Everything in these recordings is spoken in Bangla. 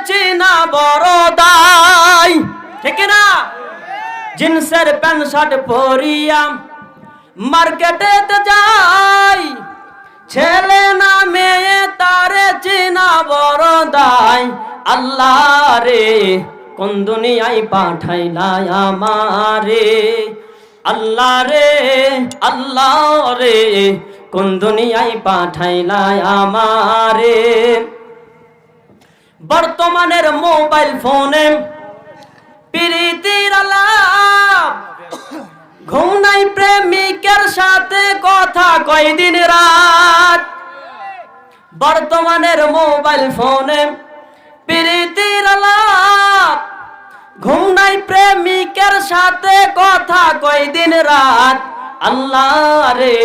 চিনা বড় দায়, ঠিক না? জিন্সের প্যান্ট শার্ট পরিয়া মার্কেটেতে যাই, ছেলে না মেয়ে তারে চিনা বড় দায়। আল্লাহ রে কোন দুনিয়ায় পাঠাইলা আমারে, আল্লাহ রে আল্লাহ রে কোন দুনিয়ায় পাঠাইলা আমারে। বর্তমানের মোবাইল ফোনে প্রীতির আলাপ, ঘুম নাই প্রেমিকের সাথে কথা কয় দিন রাত। বর্তমানের মোবাইল ফোনে প্রীতির আলাপ, ঘুম নাই প্রেমিকের সাথে কথা কয় দিন রাত। আল্লাহ রে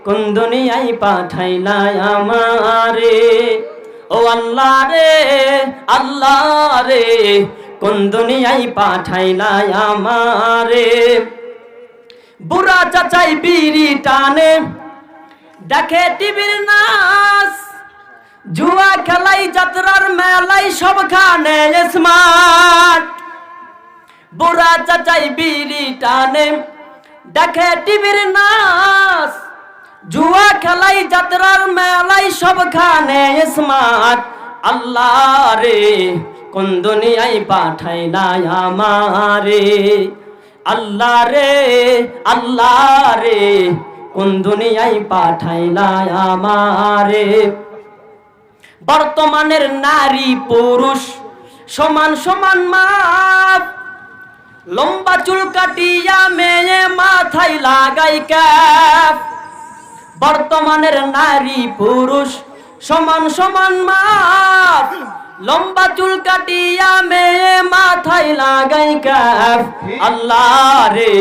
কোন দুনিয়ায় পাঠাইলা আমারে, ও আল্লাহ রে আল্লাহ রে কোন দুনিয়ায় পাঠাইলা আমারে। বুড়া চাচাই বিড়ি টানে, দেখে টিভির নাচ, জুয়া খেলাই যাত্রার মেলাই সবখানে স্মার্ট। বুড়া চাচাই বিড়ি টানে, দেখে টিভির নাচ, জুয়া খেলাই যাত্রার মেলাই সবখানে স্মার্ট। আল্লাহ রে কোন দুনিয়ায় পাঠাইলা আমারে, আল্লাহ রে আল্লাহ রে কোন দুনিয়ায় পাঠাইলা আমারে। বর্তমানের নারী পুরুষ সমান সমান মাপ, লম্বা চুল কাটিয়া মেয়ে মাথায় লাগাই ক্যাপ। বর্তমানের নারী পুরুষ সমান সমান মাপ, লম্বা চুল কাটিয়া মেয়ে মাথায় লাগাই ক্যাপ। আল্লাহ রে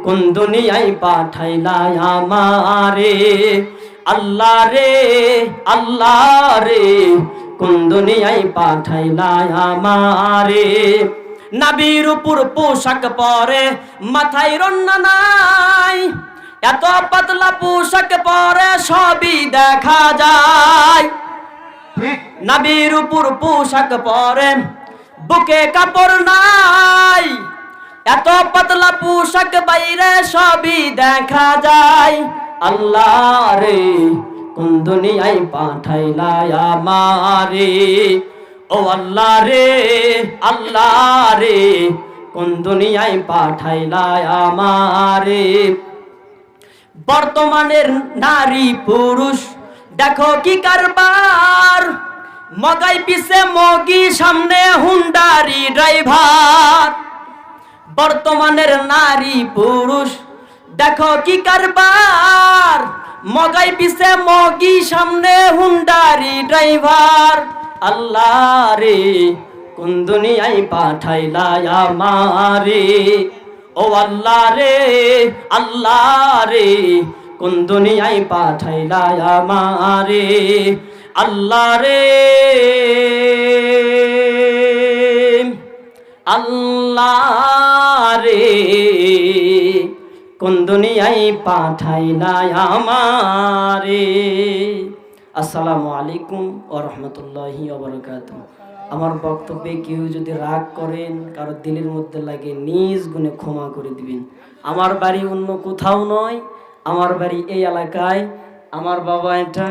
কোন দুনিয়ায় পাঠাইলা আমারে, আল্লাহ রে আল্লাহ রে কোন দুনিয়ায় পাঠাইলা আমারে। নাবির উপর পোশাক পরে মাথায় রন্না নাই, এত পাতলা পোশাক পরে সবই দেখা যায়। নাবির উপর পোশাক পরে বুকে কাপড় নাই, এত পাতলা পোশাক বাইরে সবই দেখা যায়। আল্লাহ রে কোন দুনিয়ায় পাঠাইলা আমারে, ও আল্লাহ রে আল্লাহ রে কোন দুনিয়ায় পাঠাইলা আমারে। বর্তমানের নারী পুরুষ দেখো কি কারবার, মগাই পিছে মগি সামনে হুন্ডারি ড্রাইভার। বর্তমানের নারী পুরুষ দেখো কি কারবার, মগাই পিছে মগি সামনে হুন্ডারি ড্রাইভার। আল্লাহ রে কোন দুনিয়ায় পাঠাইলা আমারে, ও আল্লাহ রে আল্লাহ রে কোন দুনিয়ায় পাঠাইলা আমারে। আল্লাহ রে আল্লাহ রে কোন দুনিয়ায় পাঠাইলা আমারে। আসসালামু আলাইকুম ওয়া রাহমাতুল্লাহি ওয়া বারাকাতুহু। আমার বক্তব্যে কেউ যদি রাগ করেন, কারো দিলের মধ্যে লাগে, নিজ গুণে ক্ষমা করে দিবেন। আমার বাড়ি অন্য কোথাও নয়, আমার বাড়ি এই এলাকায়। আমার বাবা এটা